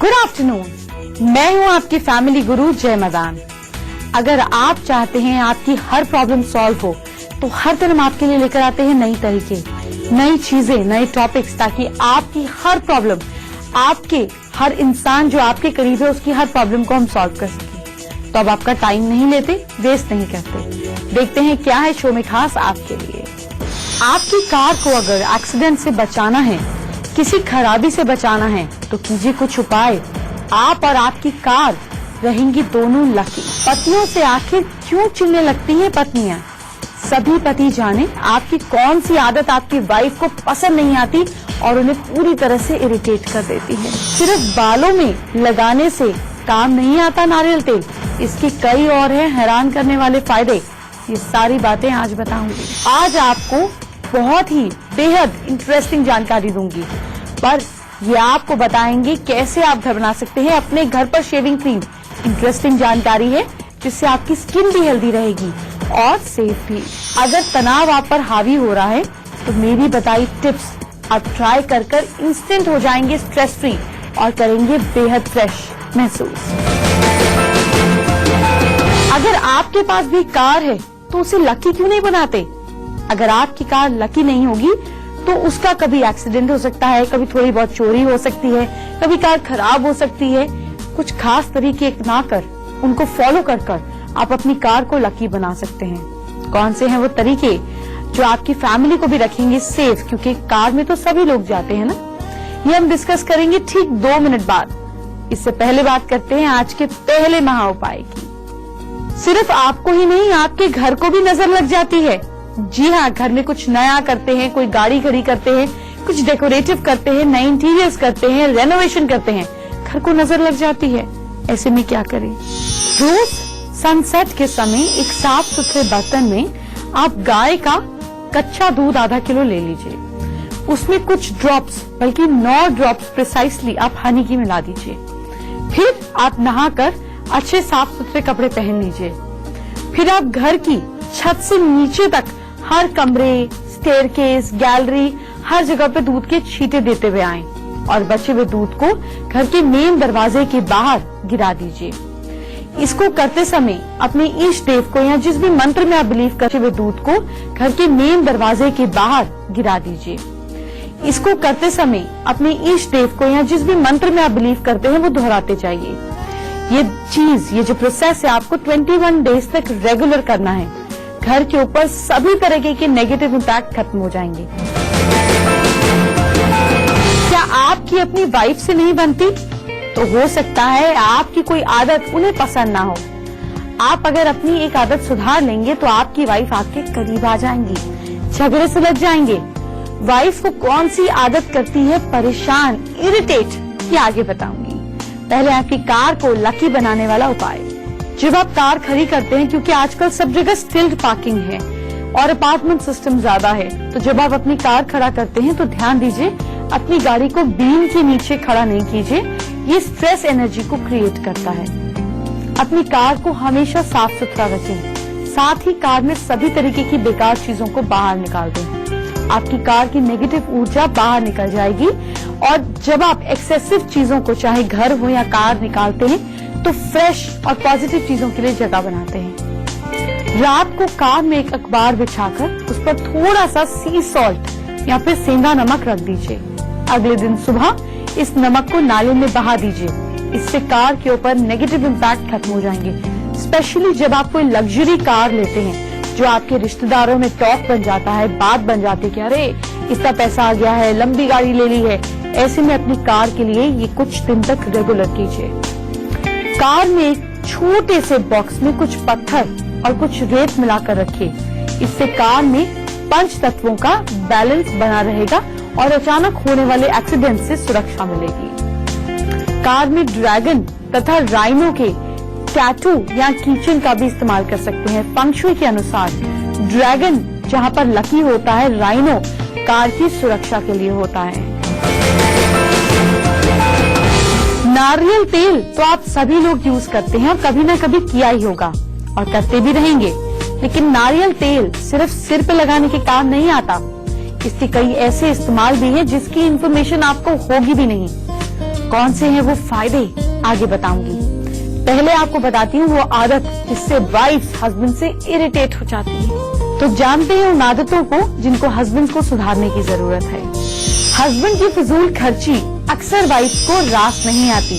Good afternoon, मैं हूं आपकी फैमिली गुरु जय मदान। अगर आप चाहते हैं आपकी हर प्रॉब्लम सॉल्व हो तो हर दिन हम आपके लिए लेकर आते हैं नई तरीके, नई चीजें, नए टॉपिक्स, ताकि आपकी हर प्रॉब्लम, आपके हर इंसान जो आपके करीब है उसकी हर प्रॉब्लम को हम सॉल्व कर सकें। तो अब आपका टाइम नहीं लेते, वेस्ट नहीं करते, देखते हैं क्या है शो में खास आपके लिए। आपकी कार को अगर एक्सीडेंट से बचाना है, किसी खराबी से बचाना है तो कीजिए कुछ उपाय। आप और आपकी कार रहेंगी दोनों लकी। पतियों से आखिर क्यों चिढ़ने लगती हैं पत्नियां? सभी पति जाने आपकी कौन सी आदत आपकी वाइफ को पसंद नहीं आती और उन्हें पूरी तरह से इरिटेट कर देती है। सिर्फ बालों में लगाने से काम नहीं आता नारियल तेल, इसके कई और हैं हैरान करने वाले फायदे। ये सारी बातें आज बताऊंगी। आज आपको बहुत ही बेहद इंटरेस्टिंग जानकारी दूंगी, पर ये आपको बताएंगे कैसे आप घर बना सकते हैं अपने घर पर शेविंग क्रीम। इंटरेस्टिंग जानकारी है जिससे आपकी स्किन भी हेल्दी रहेगी और सेफ भी। अगर तनाव आप पर हावी हो रहा है तो मेरी बताई टिप्स आप ट्राई कर इंस्टेंट हो जाएंगे स्ट्रेस फ्री और करेंगे बेहद फ्रेश महसूस। अगर आपके पास भी कार है तो उसे लकी क्यों नहीं बनाते? अगर आपकी कार लकी नहीं होगी तो उसका कभी एक्सीडेंट हो सकता है, कभी थोड़ी बहुत चोरी हो सकती है, कभी कार खराब हो सकती है। कुछ खास तरीके अपना कर, उनको फॉलो कर आप अपनी कार को लकी बना सकते हैं। कौन से हैं वो तरीके जो आपकी फैमिली को भी रखेंगे सेफ, क्योंकि कार में तो सभी लोग जाते हैं ना। ये हम डिस्कस करेंगे ठीक 2 मिनट बाद। इससे पहले बात करते हैं आज के पहले महा उपाय की। सिर्फ आपको ही नहीं, आपके घर को भी नजर लग जाती है। जी हाँ, घर में कुछ नया करते हैं, कोई गाड़ी खड़ी करते हैं, कुछ डेकोरेटिव करते हैं, नए इंटीरियर्स करते हैं, रेनोवेशन करते हैं, घर को नजर लग जाती है। ऐसे में क्या करें? रोज सनसेट के समय एक साफ सुथरे बर्तन में आप गाय का कच्चा दूध आधा किलो ले लीजिए। उसमें कुछ ड्रॉप्स, बल्कि 9 ड्रॉप्स प्रिसाइसली आप हनी की मिला दीजिए। फिर आप नहाकर अच्छे साफ सुथरे कपड़े पहन लीजिए। फिर आप घर की छत से नीचे तक हर कमरे, स्टेयरकेस, गैलरी, हर जगह पे दूध के छींटे देते हुए आएं और बचे हुए दूध को घर के मेन दरवाजे के बाहर गिरा दीजिए। इसको करते समय अपने इष्ट देव को या जिस भी मंत्र में आप बिलीव करते हुए दूध को घर के मेन दरवाजे के बाहर गिरा दीजिए। इसको करते समय अपने इष्ट देव को या जिस भी मंत्र में आप बिलीव करते हैं वो दोहराते जाइए। ये जो प्रोसेस है आपको 21 डेज तक रेगुलर करना है। घर के ऊपर सभी तरह के नेगेटिव इम्पैक्ट खत्म हो जाएंगे। क्या आपकी अपनी वाइफ से नहीं बनती? तो हो सकता है आपकी कोई आदत उन्हें पसंद ना हो। आप अगर अपनी एक आदत सुधार लेंगे तो आपकी वाइफ आपके करीब आ जाएंगी, झगड़े से लग जाएंगे। वाइफ को कौन सी आदत करती है परेशान, इरिटेट, ये आगे बताऊंगी। पहले आपकी कार को लकी बनाने वाला उपाय। जब आप कार खड़ी करते हैं, क्योंकि आजकल सब जगह स्टिल्ड पार्किंग है और अपार्टमेंट सिस्टम ज्यादा है, तो जब आप अपनी कार खड़ा करते हैं तो ध्यान दीजिए अपनी गाड़ी को बीम के नीचे खड़ा नहीं कीजिए। ये स्ट्रेस एनर्जी को क्रिएट करता है। अपनी कार को हमेशा साफ सुथरा रखें, साथ ही कार में सभी तरीके की बेकार चीजों को बाहर निकाल दें। आपकी कार की नेगेटिव ऊर्जा बाहर निकल जाएगी और जब आप एक्सेसिव चीजों को, चाहे घर हो या कार, निकालते हैं तो फ्रेश और पॉजिटिव चीजों के लिए जगह बनाते हैं। रात को कार में एक अखबार बिछाकर उस पर थोड़ा सा सी सॉल्ट या फिर सेंधा नमक रख दीजिए। अगले दिन सुबह इस नमक को नाले में बहा दीजिए। इससे कार के ऊपर नेगेटिव इम्पैक्ट खत्म हो जाएंगे। स्पेशली जब आप कोई लग्जरी कार लेते हैं जो आपके रिश्तेदारों में टॉक बन जाता है, बात बन जाती है कि अरे इतना पैसा आ गया है, लंबी गाड़ी ले ली है। ऐसे में अपनी कार के लिए ये कुछ दिन तक रेगुलर कीजिए। कार में एक छोटे से बॉक्स में कुछ पत्थर और कुछ रेत मिलाकर रखिए। इससे कार में पंच तत्वों का बैलेंस बना रहेगा और अचानक होने वाले एक्सीडेंट से सुरक्षा मिलेगी। कार में ड्रैगन तथा राइनो के टैटू या कीचेन का भी इस्तेमाल कर सकते हैं। फंक्शुई के अनुसार ड्रैगन जहां पर लकी होता है, राइनो कार की सुरक्षा के लिए होता है। नारियल तेल तो आप सभी लोग यूज करते हैं और कभी न कभी किया ही होगा और करते भी रहेंगे, लेकिन नारियल तेल सिर्फ सिर पे लगाने के काम नहीं आता। इसके कई ऐसे इस्तेमाल भी हैं जिसकी इन्फॉर्मेशन आपको होगी भी नहीं। कौन से हैं वो फायदे आगे बताऊंगी। पहले आपको बताती हूँ वो आदत जिससे वाइफ हस्बैंड से इरिटेट हो जाती है। तो जानते हैं उन आदतों को जिनको हस्बैंड को सुधारने की जरूरत है। हस्बैंड की फिजूल खर्ची अक्सर वाइफ को रास नहीं आती,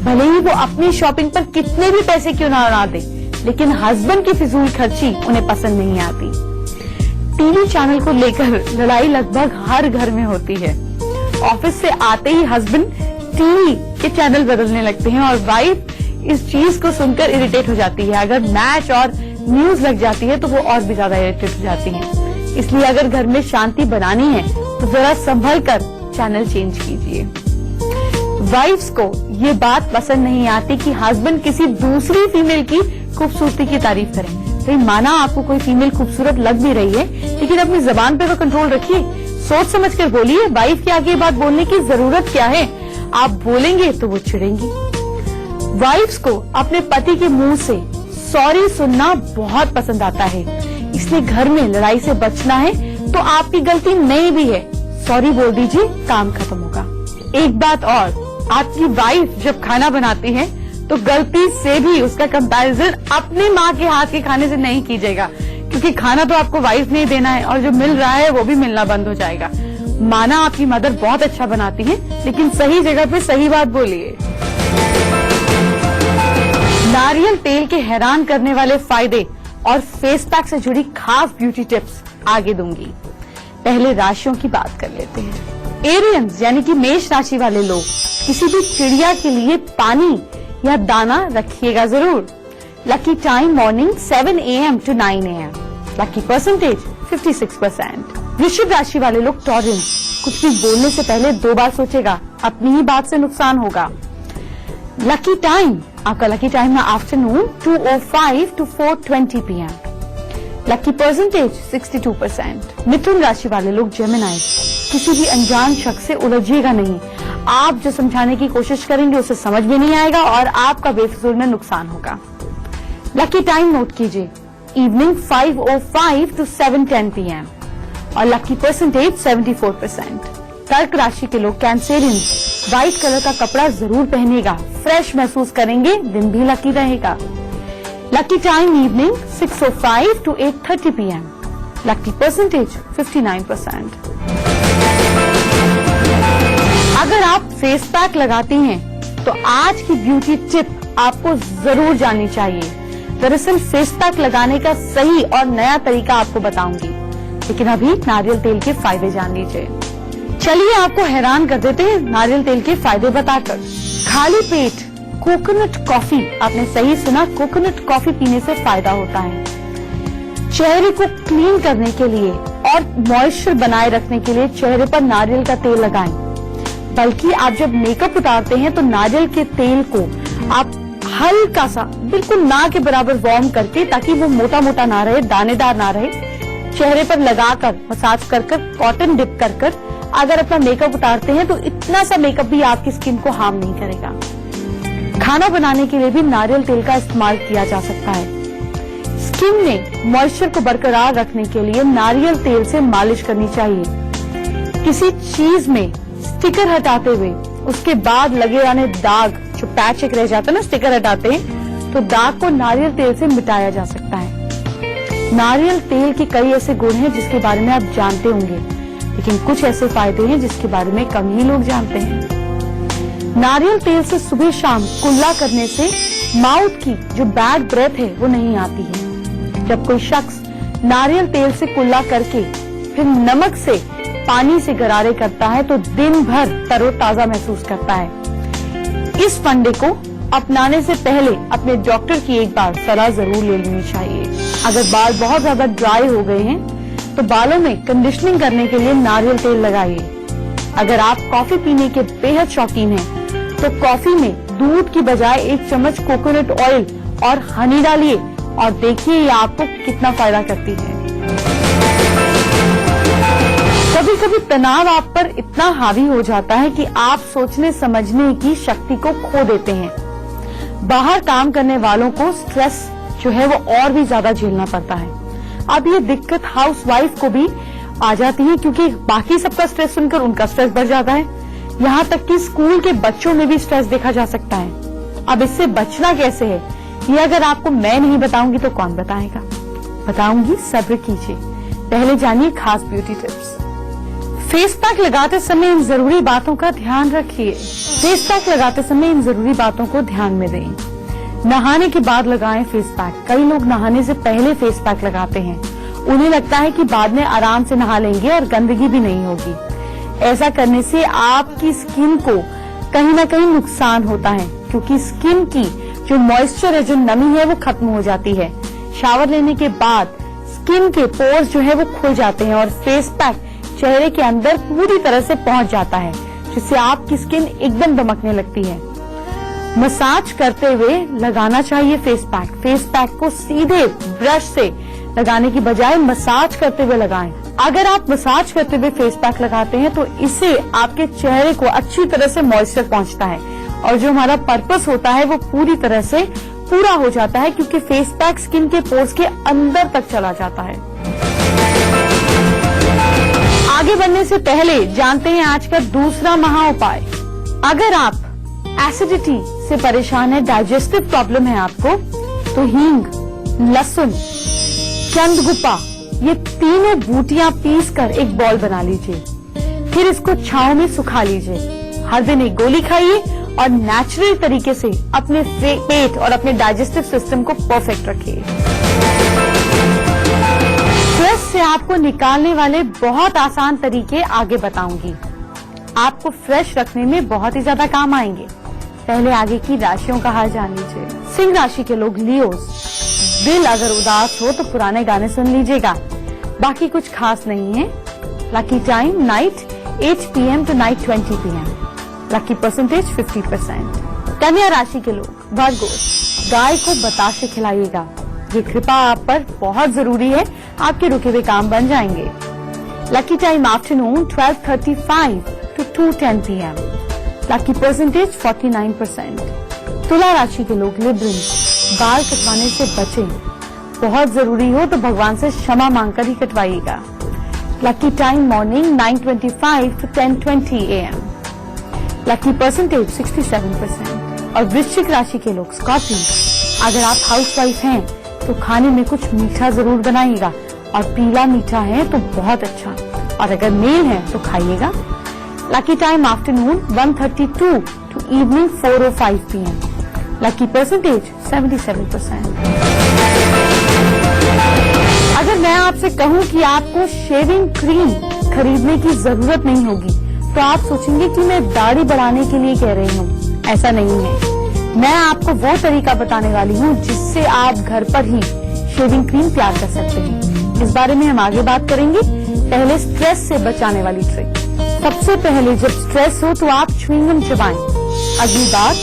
भले ही वो अपनी शॉपिंग पर कितने भी पैसे क्यों ना उड़ा दे, लेकिन हस्बैंड की फिजूल खर्ची उन्हें पसंद नहीं आती। टीवी चैनल को लेकर लड़ाई लगभग हर घर में होती है। ऑफिस से आते ही हस्बैंड टीवी के चैनल बदलने लगते हैं और वाइफ इस चीज को सुनकर इरिटेट हो जाती है। अगर मैच और न्यूज लग जाती है तो वो और भी ज्यादा इरिटेट हो जाती है। इसलिए अगर घर में शांति बनानी है तो जरा संभल कर चैनल चेंज कीजिए। वाइफ्स को ये बात पसंद नहीं आती कि हस्बैंड किसी दूसरी फीमेल की खूबसूरती की तारीफ करें। भाई माना आपको कोई फीमेल खूबसूरत लग भी रही है, लेकिन अपनी जबान पे तो कंट्रोल रखिए, सोच समझ कर बोलिए। वाइफ के आगे ये बात बोलने की जरूरत क्या है? आप बोलेंगे तो वो चिढ़ेंगी। वाइफ्स को अपने पति के मुंह से सॉरी सुनना बहुत पसंद आता है, इसलिए घर में लड़ाई से बचना है तो आपकी गलती नहीं भी है, सॉरी बोल दीजिए, काम खत्म होगा। एक बात और, आपकी वाइफ जब खाना बनाती है तो गलती से भी उसका कंपैरिजन अपनी माँ के हाथ के खाने से नहीं कीजिएगा, क्योंकि खाना तो आपको वाइफ ने ही देना है और जो मिल रहा है वो भी मिलना बंद हो जाएगा। माना आपकी मदर बहुत अच्छा बनाती है, लेकिन सही जगह पे सही बात बोलिए। नारियल तेल के हैरान करने वाले फायदे और फेस पैक से जुड़ी खास ब्यूटी टिप्स आगे दूंगी। पहले राशियों की बात कर लेते हैं। एरियंस यानी कि मेष राशि वाले लोग किसी भी चिड़िया के लिए पानी या दाना रखिएगा जरूर। Lucky time morning 7 AM to 9 AM। Lucky percentage 56%। वृश्चिक राशि वाले लोग टॉरेंस, कुछ भी बोलने से पहले 2 बार सोचेगा, अपनी ही बात से नुकसान होगा। लकी टाइम, आपका लकी टाइम है afternoon 2:05 to 4:20 PM। Lucky percentage 62%। मिथुन राशि वाले लोग जेमिनाई, किसी भी अनजान शख्स से उलझिएगा नहीं। आप जो समझाने की कोशिश करेंगे उसे समझ में नहीं आएगा और आपका बेफिजूल में नुकसान होगा। लकी टाइम नोट कीजिए, इवनिंग 5:05 to 7:10 PM और लकी परसेंटेज 74%। कर्क राशि के लोग कैंसेरियन, व्हाइट कलर का कपड़ा जरूर पहनेगा, फ्रेश महसूस करेंगे, दिन भी लकी रहेगा। Lucky time evening 6:05 to 8:30 PM। Lucky percentage 59%। अगर आप फेस पैक लगाती हैं तो आज की ब्यूटी टिप आपको जरूर जाननी चाहिए। दरअसल फेस पैक लगाने का सही और नया तरीका आपको बताऊंगी, लेकिन अभी नारियल तेल के फायदे जान लीजिए। चलिए आपको हैरान कर देते हैं नारियल तेल के फायदे बताकर। खाली पेट कोकोनट कॉफी, आपने सही सुना, कोकोनट कॉफी पीने से फायदा होता है। चेहरे को क्लीन करने के लिए और मॉइस्चर बनाए रखने के लिए चेहरे पर नारियल का तेल लगाएं। बल्कि आप जब मेकअप उतारते हैं तो नारियल के तेल को आप हल्का सा, बिल्कुल ना के बराबर वार्म करके, ताकि वो मोटा मोटा ना रहे, दानेदार ना रहे, चेहरे पर लगाकर मसाज कर कॉटन डिप कर अगर अपना मेकअप उतारते हैं तो इतना सा मेकअप भी आपकी स्किन को हार्म नहीं करेगा। खाना बनाने के लिए भी नारियल तेल का इस्तेमाल किया जा सकता है। स्किन में मॉइस्चर को बरकरार रखने के लिए नारियल तेल से मालिश करनी चाहिए। किसी चीज में स्टिकर हटाते हुए उसके बाद लगे आने दाग, जो पैच एक रह जाता है ना स्टिकर हटाते हैं, तो दाग को नारियल तेल से मिटाया जा सकता है। नारियल तेल के कई ऐसे गुण हैं जिसके बारे में आप जानते होंगे, लेकिन कुछ ऐसे फायदे हैं जिसके बारे में कम ही लोग जानते हैं। नारियल तेल से सुबह शाम कुल्ला करने से माउथ की जो बैड ब्रेथ है वो नहीं आती है। जब कोई शख्स नारियल तेल से कुल्ला करके फिर नमक से पानी से गरारे करता है तो दिन भर तरोताजा महसूस करता है। इस फंडे को अपनाने से पहले अपने डॉक्टर की एक बार सलाह जरूर ले लेनी चाहिए। अगर बाल बहुत ज्यादा ड्राई हो गए हैं तो बालों में कंडीशनिंग करने के लिए नारियल तेल लगाइए। अगर आप कॉफी पीने के बेहद शौकीन हैं तो कॉफी में दूध की बजाय 1 चम्मच कोकोनट ऑयल और हनी डालिए और देखिए ये आपको कितना फायदा करती है। कभी कभी तनाव आप पर इतना हावी हो जाता है कि आप सोचने समझने की शक्ति को खो देते हैं। बाहर काम करने वालों को स्ट्रेस जो है वो और भी ज्यादा झेलना पड़ता है। अब ये दिक्कत हाउसवाइफ को भी आ जाती है, क्योंकि बाकी सबका स्ट्रेस सुनकर उनका स्ट्रेस बढ़ जाता है। यहाँ तक कि स्कूल के बच्चों में भी स्ट्रेस देखा जा सकता है। अब इससे बचना कैसे है, ये अगर आपको मैं नहीं बताऊंगी तो कौन बताएगा। बताऊंगी, सब्र कीजिए। पहले जानिए खास ब्यूटी टिप्स। फेस पैक लगाते समय इन जरूरी बातों का ध्यान रखिए। फेस पैक लगाते समय इन जरूरी बातों को ध्यान में दें। नहाने के बाद लगाएं फेस पैक। कई लोग नहाने से पहले फेस पैक लगाते हैं। उन्हें लगता है कि बाद में आराम से नहा लेंगे और गंदगी भी नहीं होगी। ऐसा करने से आपकी स्किन को कहीं ना कहीं नुकसान होता है, क्योंकि स्किन की जो मॉइस्चर है, जो नमी है, वो खत्म हो जाती है। शावर लेने के बाद स्किन के पोर्स जो है वो खुल जाते हैं और फेस पैक चेहरे के अंदर पूरी तरह से पहुंच जाता है, जिससे आपकी स्किन एकदम दमकने लगती है। मसाज करते हुए लगाना चाहिए फेस पैक। फेस पैक को सीधे ब्रश से लगाने की बजाय मसाज करते हुए लगाएं। अगर आप मसाज करते हुए फेस पैक लगाते हैं तो इससे आपके चेहरे को अच्छी तरह से मॉइस्चर पहुंचता है और जो हमारा पर्पस होता है वो पूरी तरह से पूरा हो जाता है, क्योंकि फेस पैक स्किन के पोर्स के अंदर तक चला जाता है। आगे बढ़ने से पहले जानते हैं आज का दूसरा महा उपाय। अगर आप एसिडिटी से परेशान है, डाइजेस्टिव प्रॉब्लम है आपको, तो हींग, लहसुन, चंदगुप्पा, ये तीनों बूटियां पीसकर एक बॉल बना लीजिए। फिर इसको छांव में सुखा लीजिए। हर दिन एक गोली खाइए और नेचुरल तरीके से अपने पेट और अपने डाइजेस्टिव सिस्टम को परफेक्ट रखिए। स्ट्रेस से आपको निकालने वाले बहुत आसान तरीके आगे बताऊंगी। आपको फ्रेश रखने में बहुत ही ज्यादा काम आएंगे। पहले आगे की राशियों का हाल जान लीजिए। सिंह राशि के लोग लियोस, दिल अगर उदास हो तो पुराने गाने सुन लीजिएगा, बाकी कुछ खास नहीं है। Lucky time night 8 PM to night 20 PM। Lucky percentage 50%। कन्या राशि के लोग वर्गोस, गाय को बताशे खिलाइएगा। ये कृपा आप पर बहुत जरूरी है, आपके रुके हुए काम बन जाएंगे। Lucky time afternoon 12:35 to 2:10 PM। Lucky percentage 49%। तुला राशि के लोग लिब्रिंस, बाल कटवाने से बचें। बहुत जरूरी हो तो भगवान से क्षमा मांगकर ही कटवाइएगा। Lucky time morning 9:25 to 10:20 AM। Lucky percentage 67%। और वृश्चिक राशि के लोग स्कॉर्पियन, अगर आप हाउसवाइफ हैं तो खाने में कुछ मीठा जरूर बनाइएगा और पीला मीठा है तो बहुत अच्छा, और अगर मेल है तो खाइएगा। Lucky time afternoon 1:32 to evening 4:05 PM। Lucky percentage 77%। अगर मैं आपसे कहूं कि आपको शेविंग क्रीम खरीदने की जरूरत नहीं होगी तो आप सोचेंगे कि मैं दाढ़ी बढ़ाने के लिए कह रही हूँ। ऐसा नहीं है। मैं आपको वो तरीका बताने वाली हूँ जिससे आप घर पर ही शेविंग क्रीम तैयार कर सकते हैं। इस बारे में हम आगे बात करेंगे। पहले स्ट्रेस से बचाने वाली ट्रिक। सबसे पहले जब स्ट्रेस हो तो आप च्युइंगम चबाएं। अगली बात,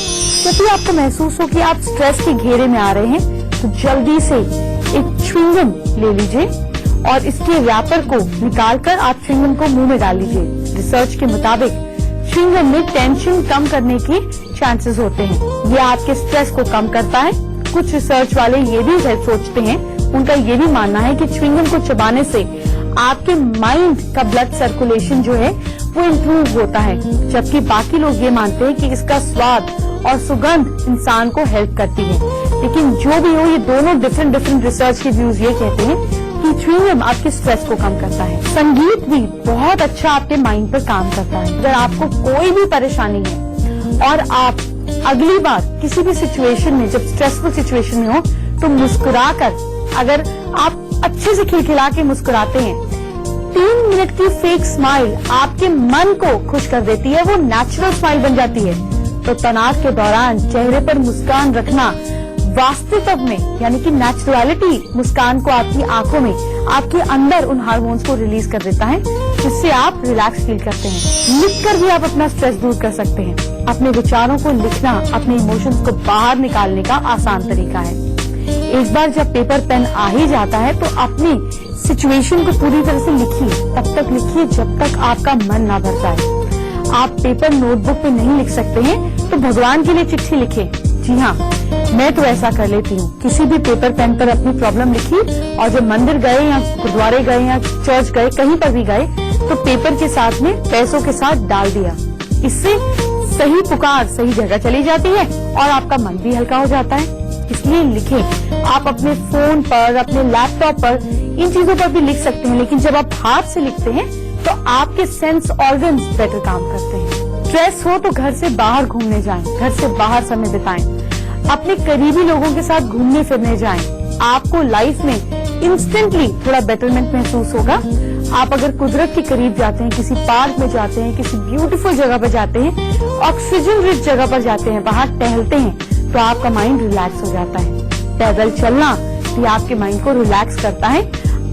जब भी आपको महसूस हो कि आप स्ट्रेस के घेरे में आ रहे हैं तो जल्दी से एक च्युइंगम ले लीजिए और इसके रैपर को निकालकर आप च्युइंगम को मुंह में डाल लीजिए। रिसर्च के मुताबिक च्युइंगम में टेंशन कम करने के चांसेस होते हैं। ये आपके स्ट्रेस को कम करता है। कुछ रिसर्च वाले ये भी सोचते हैं, उनका ये भी मानना है कि च्युइंगम को चबाने से आपके माइंड का ब्लड सर्कुलेशन जो है वो इम्प्रूव होता है, जबकि बाकी लोग ये मानते हैं कि इसका स्वाद और सुगंध इंसान को हेल्प करती है। लेकिन जो भी हो, ये दोनों डिफरेंट रिसर्च के व्यूज ये कहते हैं कि च्युइंगम आपके स्ट्रेस को कम करता है। संगीत भी बहुत अच्छा आपके माइंड पर काम करता है। अगर आपको कोई भी परेशानी है और आप अगली बार किसी भी सिचुएशन में, जब स्ट्रेसफुल सिचुएशन में हो, तो मुस्कुराकर, अगर आप अच्छे से खिलखिला के मुस्कुराते हैं, 3 मिनट की फेक स्माइल आपके मन को खुश कर देती है, वो नेचुरल स्माइल बन जाती है। तो तनाव के दौरान चेहरे पर मुस्कान रखना वास्तविक में, यानी कि नेचुरलिटी मुस्कान को आपकी आंखों में, आपके अंदर उन हार्मोन्स को रिलीज कर देता है, जिससे आप रिलैक्स फील करते हैं। लिखकर भी आप अपना स्ट्रेस दूर कर सकते हैं। अपने विचारों को लिखना अपने इमोशंस को बाहर निकालने का आसान तरीका है। एक बार जब पेपर पेन आ ही जाता है तो अपनी सिचुएशन को पूरी तरह से लिखिए। तब तक लिखिए जब तक आपका मन ना भर जाए। आप पेपर नोटबुक पे नहीं लिख सकते हैं तो भगवान के लिए चिट्ठी लिखे। जी हाँ, मैं तो ऐसा कर लेती हूँ। किसी भी पेपर पेन पर अपनी प्रॉब्लम लिखी और जब मंदिर गए या गुरुद्वारे गए या चर्च गए, कहीं पर भी गए, तो पेपर के साथ में पैसों के साथ डाल दिया इससे सही पुकार सही जगह चली जाती है और आपका मन भी हल्का हो जाता है। इसलिए लिखें। आप अपने फोन पर, अपने लैपटॉप पर, इन चीजों पर भी लिख सकते हैं, लेकिन जब आप हाथ से लिखते हैं तो आपके सेंस ऑर्गन्स बेटर काम करते हैं। स्ट्रेस हो तो घर से बाहर घूमने जाएं, घर से बाहर समय बिताएं, अपने करीबी लोगों के साथ घूमने फिरने जाएं। आपको लाइफ में इंस्टेंटली थोड़ा बेटरमेंट महसूस होगा। आप अगर कुदरत के करीब जाते हैं, किसी पार्क में जाते हैं, किसी ब्यूटीफुल जगह पर जाते हैं, ऑक्सीजन रिच जगह पर जाते हैं, बाहर टहलते हैं, तो आपका माइंड रिलैक्स हो जाता है। पैदल चलना भी आपके माइंड को रिलैक्स करता है,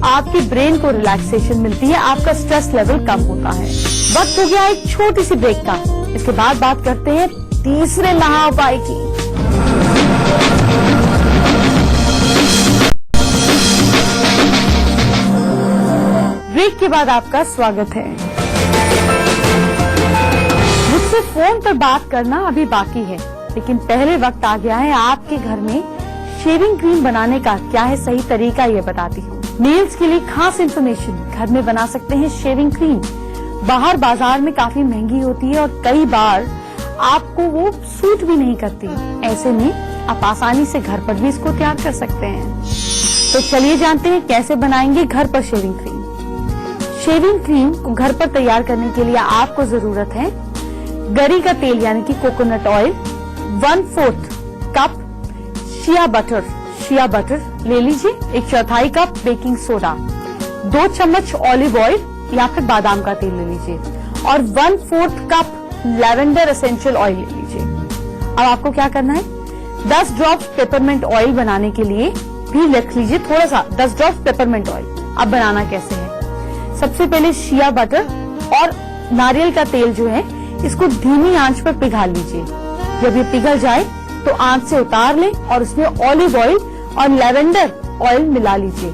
आपके ब्रेन को रिलैक्सेशन मिलती है, आपका स्ट्रेस लेवल कम होता है। वक्त हो गया एक छोटी सी ब्रेक का। इसके बाद बात करते हैं तीसरे महा उपाय की। ब्रेक के बाद आपका स्वागत है। मुझसे फोन पर बात करना अभी बाकी है, लेकिन पहले वक्त आ गया है आपके घर में शेविंग क्रीम बनाने का। क्या है सही तरीका, ये बताती हूँ। नेल्स के लिए खास इन्फॉर्मेशन, घर में बना सकते हैं शेविंग क्रीम। बाहर बाजार में काफी महंगी होती है और कई बार आपको वो सूट भी नहीं करती। ऐसे में आप आसानी से घर पर भी इसको तैयार कर सकते हैं। तो चलिए जानते हैं कैसे बनाएंगे घर पर शेविंग क्रीम। शेविंग क्रीम को घर पर तैयार करने के लिए आपको जरूरत है गरी का तेल यानी कि coconut oil, 1/4 cup shea butter ले लीजिए, 1/4 कप बेकिंग सोडा, 2 चम्मच ऑलिव ऑयल या फिर बादाम का तेल ले लीजिए और 1/4 कप लैवेंडर एसेंशियल ऑयल ले लीजिए। अब आपको क्या करना है, 10 ड्रॉप्स पेपरमेंट ऑयल बनाने के लिए भी रख लीजिए थोड़ा सा, 10 ड्रॉप्स पेपरमेंट ऑयल। अब बनाना कैसे है, सबसे पहले शिया बटर और नारियल का तेल जो है इसको धीमी आंच पर पिघाल लीजिए। जब ये पिघल जाए तो आंच से उतार लें और उसमें ऑलिव ऑयल और लैवेंडर ऑयल मिला लीजिए।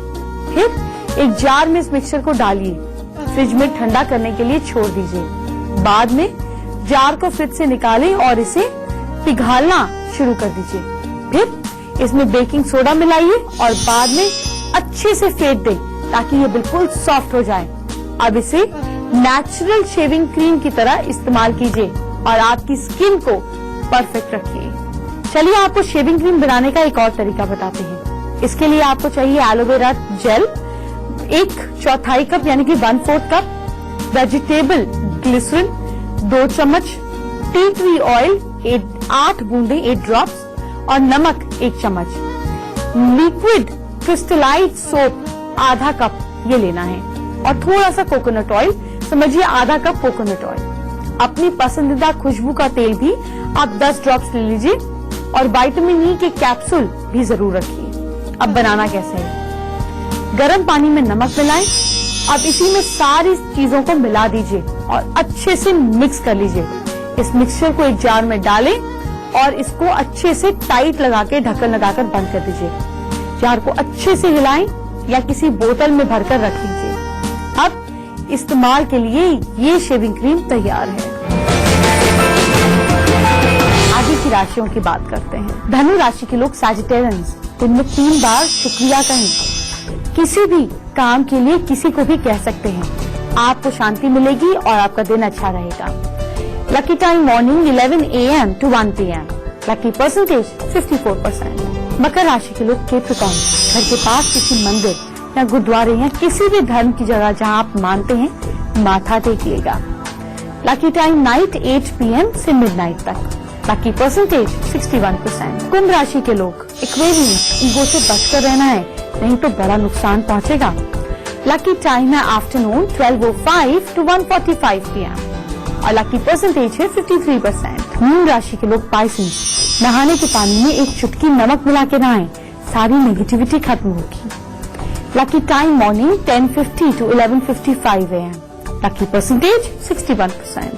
फिर एक जार में इस मिक्सचर को डालिए, फ्रिज में ठंडा करने के लिए छोड़ दीजिए। बाद में जार को फ्रिज से निकालें और इसे पिघालना शुरू कर दीजिए। फिर इसमें बेकिंग सोडा मिलाइए और बाद में अच्छे से फेंट दें ताकि ये बिल्कुल सॉफ्ट हो जाए। अब इसे नेचुरल शेविंग क्रीम की तरह इस्तेमाल कीजिए और आपकी स्किन को परफेक्ट रखिए। चलिए आपको शेविंग क्रीम बनाने का एक और तरीका बताते हैं। इसके लिए आपको चाहिए एलोवेरा जेल 1/4 कप यानी कि 1/4 कप, वेजिटेबल ग्लिसरीन 2 चम्मच, टी ट्री ऑयल 8 बूंदे 8 ड्रॉप्स और नमक 1 चम्मच, लिक्विड क्रिस्टलाइज सोप आधा कप ये लेना है और थोड़ा सा कोकोनट ऑयल, समझिए आधा कप कोकोनट ऑयल। अपनी पसंदीदा खुशबू का तेल भी आप 10 ड्रॉप्स ले लीजिए और विटामिन ई के कैप्सूल भी जरूर रखिए। अब बनाना कैसे है, गर्म पानी में नमक मिलाएं। अब इसी में सारी चीजों को मिला दीजिए और अच्छे से मिक्स कर लीजिए। इस मिक्सचर को एक जार में डालें और इसको अच्छे से टाइट लगा के ढक्कन लगाकर बंद कर दीजिए। जार को अच्छे से हिलाएं या किसी बोतल में भरकर रख लीजिए। अब इस्तेमाल के लिए ये शेविंग क्रीम तैयार है। आगे की राशियों की बात करते हैं। धनु राशि के लोग सैजिटेरियंस दिन में 3 बार शुक्रिया कहें। किसी भी काम के लिए किसी को भी कह सकते हैं, आपको शांति मिलेगी और आपका दिन अच्छा रहेगा। Lucky time morning 11 AM to 1 PM। Lucky percentage 54%। मकर राशि के लोग केप्रिकॉर्न, घर के पास किसी मंदिर या गुरुद्वारे या किसी भी धर्म की जगह जहां आप मानते हैं माथा टेकिएगा। लकी टाइम नाइट 8 PM से मिडनाइट तक। Lucky percentage 61%। कुंभ राशि के लोग एक्वेरियस, ईगो से बचकर रहना है, नहीं तो बड़ा नुकसान पहुंचेगा। लकी टाइम है आफ्टरनून 12:05 to 1:45 PM और लकी परसेंटेज है 53%। मीन राशि के लोग पाइसेंस, नहाने के पानी में एक चुटकी नमक मिला के नहाएं, सारी नेगेटिविटी खत्म होगी। Lucky time morning 10:50 to 11:55 AM। Lucky percentage 61%।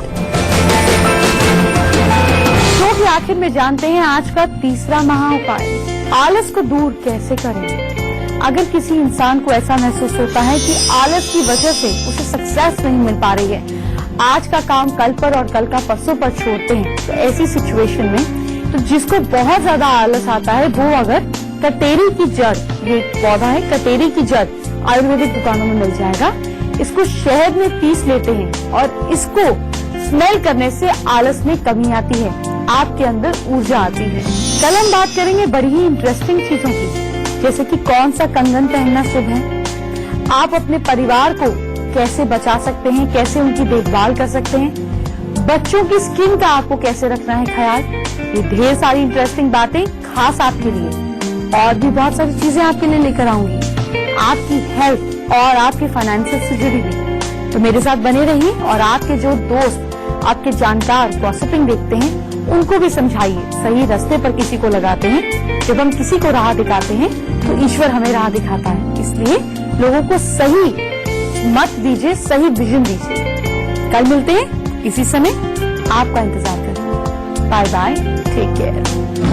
Show के आखिर में जानते हैं आज का तीसरा महा उपाय। आलस को दूर कैसे करें। अगर किसी इंसान को ऐसा महसूस होता है कि आलस की वजह से उसे सक्सेस नहीं मिल पा रही है, आज का काम कल पर और कल का परसों पर छोड़ते हैं, तो ऐसी सिचुएशन में तो जिसको बहुत ज्यादा आलस आता है वो अगर कटेरी की जड़, ये पौधा है कटेरी की जड़, आयुर्वेदिक दुकानों में मिल जाएगा, इसको शहद में पीस लेते हैं और इसको स्मेल करने से आलस में कमी आती है, आपके अंदर ऊर्जा आती है। कल हम बात करेंगे बड़ी ही इंटरेस्टिंग चीजों की, जैसे कि कौन सा कंगन पहनना शुभ है, आप अपने परिवार को कैसे बचा सकते हैं, कैसे उनकी देखभाल कर सकते हैं, बच्चों की स्किन का आपको कैसे रखना है ख्याल। ये ढेर सारी इंटरेस्टिंग बातें खास आपके लिए और भी बहुत सारी चीजें आपके लिए लेकर आऊंगी, आपकी हेल्थ और आपके फाइनेंशियल से जुड़ी हुई। तो मेरे साथ बने रहिए और आपके जो दोस्त, आपके जानकार गॉसिपिंग देखते हैं, उनको भी समझाइए। सही रास्ते पर किसी को लगाते हैं, जब हम किसी को राह दिखाते हैं तो ईश्वर हमें राह दिखाता है। इसलिए लोगों को सही मत दीजिए, सही विजन दीजिए। कल मिलते हैं इसी समय, आपका इंतजार करेंगे। Bye bye, take care.